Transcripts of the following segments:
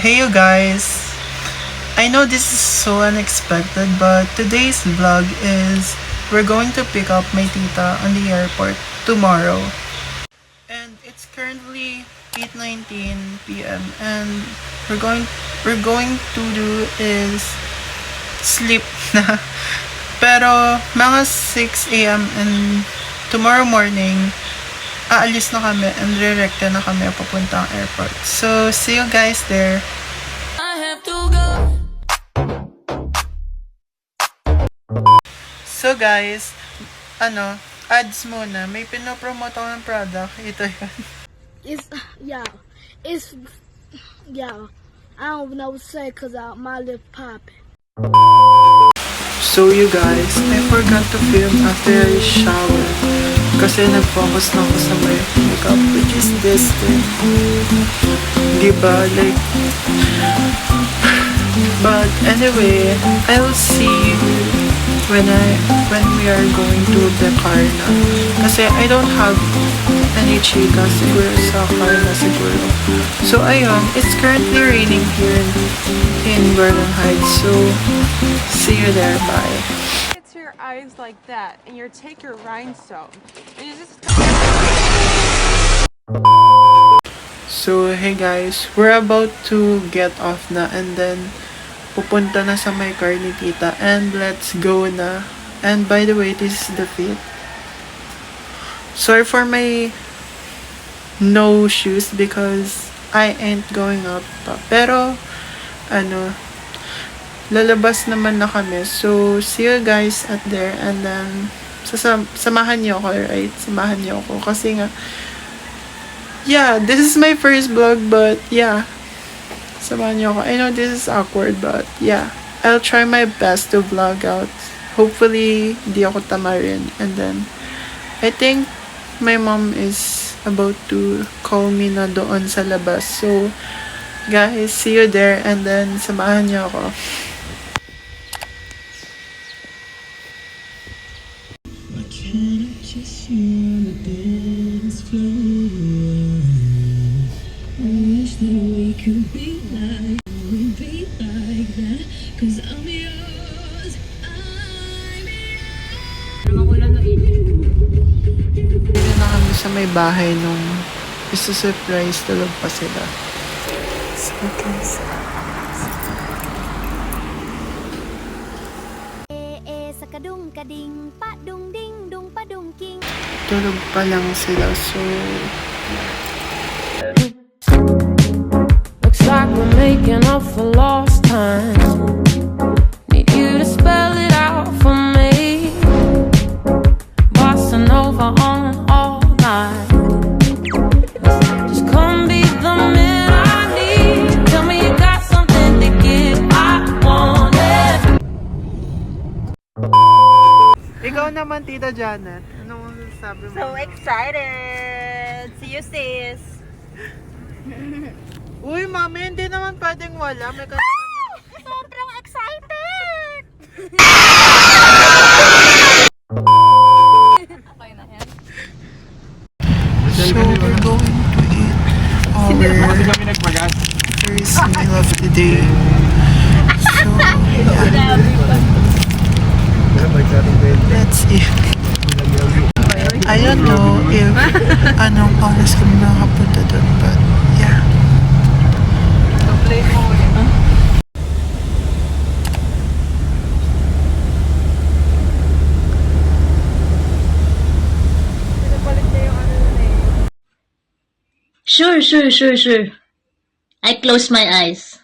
Hey you guys! I know this is so unexpected, but today's vlog is we're going to pick up my tita on the airport tomorrow. And it's currently 8:19 p.m. and we're going to do is sleep na. Pero mga 6 a.m. and tomorrow morning aalis na kami and direkta na kami papuntang airport. So, see you guys there. I have to go. So guys, ads muna. May pinopromote ako ng product. Ito yun. I don't know what to say because my lip popping. So you guys, I forgot to film after I shower. Kasi nag-focus na ako sa my makeup, which is this thing. Diba? Like, but anyway, I'll see you when we are going to the car na. Kasi I don't have any chika siguro sa car na siguro. So ayun, it's currently raining here in Gordon Heights. So see you there. Bye. To your eyes like that, and you take your rhinestone, and you just. So hey guys, we're about to get off na and then pupunta na sa my car ni tita and let's go na. And by the way, this is the fit. Sorry for my no shoes because I ain't going out pa. Pero lalabas naman na kami. So, see you guys at there. And then, samahan niyo ako, right? Samahan niyo ako. Kasi nga, yeah, this is my first vlog, but yeah. Samahan niyo ako. I know this is awkward, but yeah. I'll try my best to vlog out. Hopefully, di ako tamarin. And then, I think my mom is about to call me na doon sa labas. So, guys, see you there. And then, samahan niyo ako. Just you on the dance floor. I wish that we could be like that. 'Cause I'm yours. Dito na kami sa may bahay nung isa-surprise tulog pa sila. So, guys. Sa kadung kading pa dung ding dung pa dung king. Tulog pa lang sila. So, Looks like we're making up for lost time. Need you to spell it out for me. Bossa Nova on all night. Just come be the man I need. Tell me you got something to give. I want it. ikaw naman, Tita Janet. Ano mo sabi mo? So excited! See you, sis! Uy, mami, hindi naman pwedeng wala. May kanya-kanya. Sobrang excited! So, we're going to eat our first meal of the day. So, yeah. Let's eat. I don't know if anong oras kami nakakapunta doon, but yeah. Sure. I close my eyes.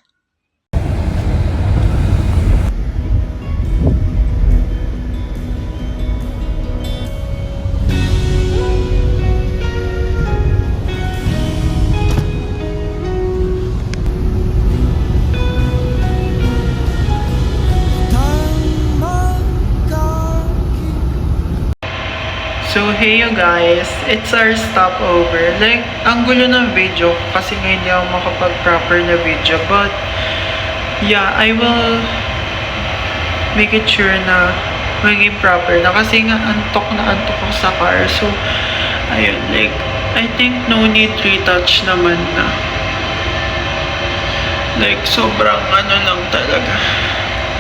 So, hey you guys, it's our stopover. Like, ang gulo ng video kasi nga hindi ako makapag-proper na video. But, yeah, I will make it sure na maging proper na kasi nga antok ako sa car. So, ayun, like, I think no need retouch naman na. Like, sobrang ano lang talaga.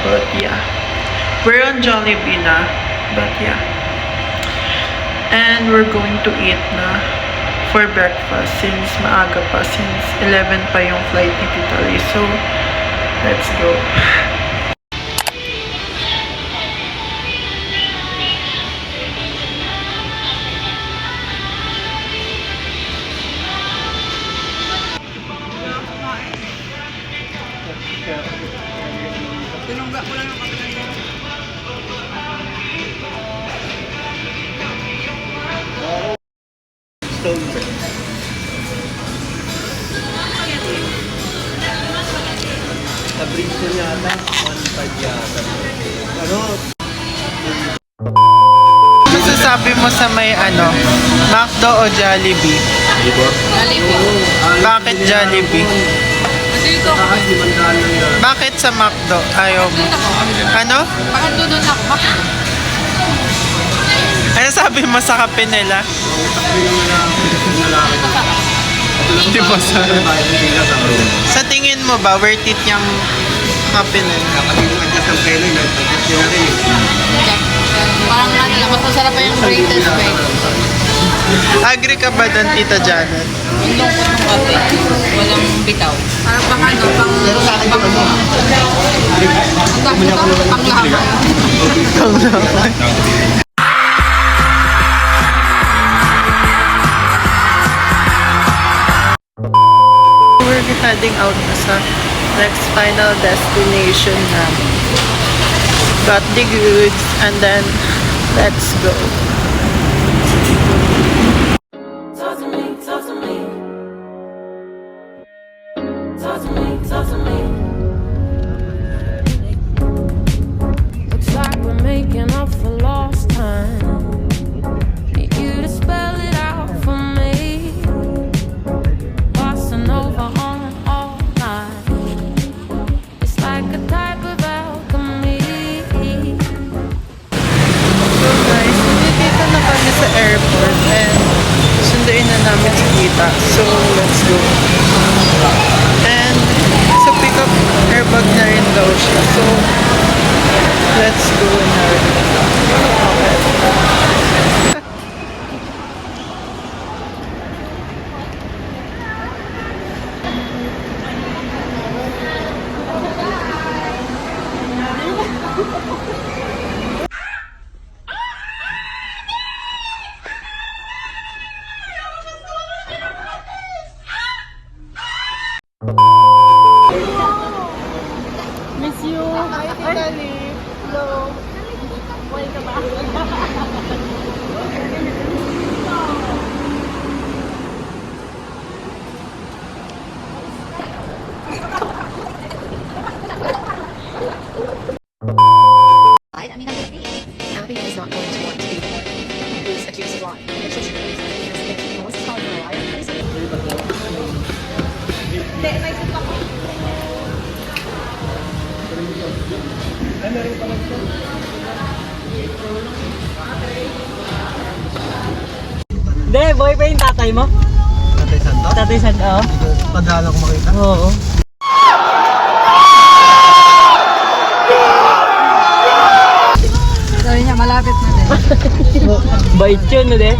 But yeah. We're on Jollibee na. But yeah. And we're going to eat na for breakfast since maaga pa. Since 11 pa yung flight ni Tita Ray. So, let's go. Masasabi mo sa may ano, McDo o Jollibee? Bakit Jollibee? Bakit sa McDo? Ayaw mo. Ano? Ano sabi mo sa kape nila? Di ba sarap? Sa tingin mo ba, worth it yung kape nila? Parang ano lang, mas masarap pa yung greatest bake. Agree ka ba doon, Tita Janet? Yung lungkot ng kape, walang bitaw. Parang pang ano, pang... Pero sa akin yung ano? Pang laman. We're heading out na sa next final destination na. Got the goods and then let's go. Talk to me, talk to me. Talk to me, talk to me. Looks like we're making up for lost time. Need you to spell it out for me. Passing over on all night. It's like a type of alchemy. So guys, nandito na kami sa airport and sunduin na namin si Tita. So let's go. And so pick up airbag na rin daw siya. So let's go na rin. Okay. I mean, Abby is not going to want to lose a juicy line. It's just because Melissa's calling her a liar. Hindi, boy pa yung tatay mo? Tatay Sando? Tatay Sando, oo. Padala ko makita. Oo. Sabi niya, malapit na din. Bait yun, no, de?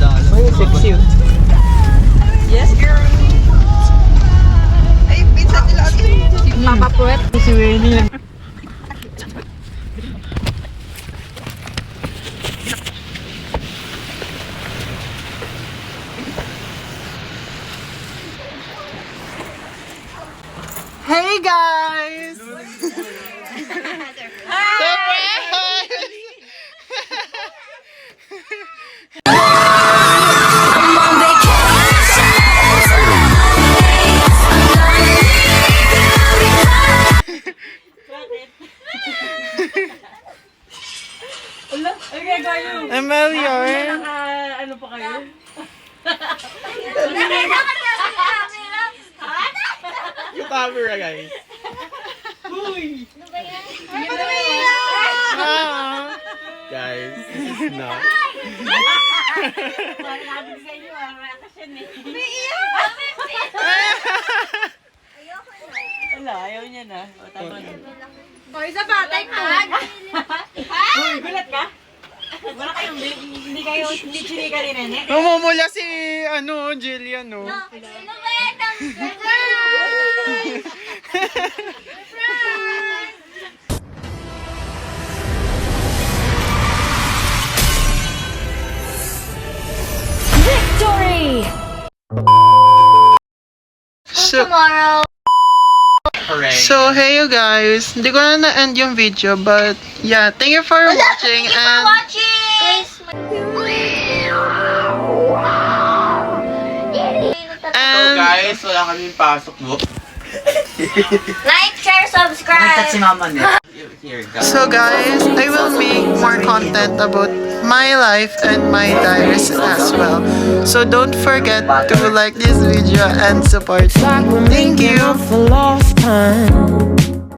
Ay, sexy yun. Yes, girl. Ay, pinsan nila again. Si Papa Puwet. Si Winnie yun. Hey guys! Emelior! Ano pa kayo? Yung camera guys. Guys, this is not. Wala, ayaw niya na. O, tama na. O, isa pa, take hug. Uy, gulat ka? Wala kayong hindi kayo, hindi chinika ni Nene? Mamumula si, Jillian, no? Sino ba yan? Tomorrow. So, hey you guys. Hindi ko na na-end yung video, but yeah, thank you for watching and and Guys, wala kaming pasok mo. Like, share, subscribe. mama niya. Here, go. so guys, I will make more content about my life and my diaries as well. So don't forget to like this video and support me. Thank you. For lost time.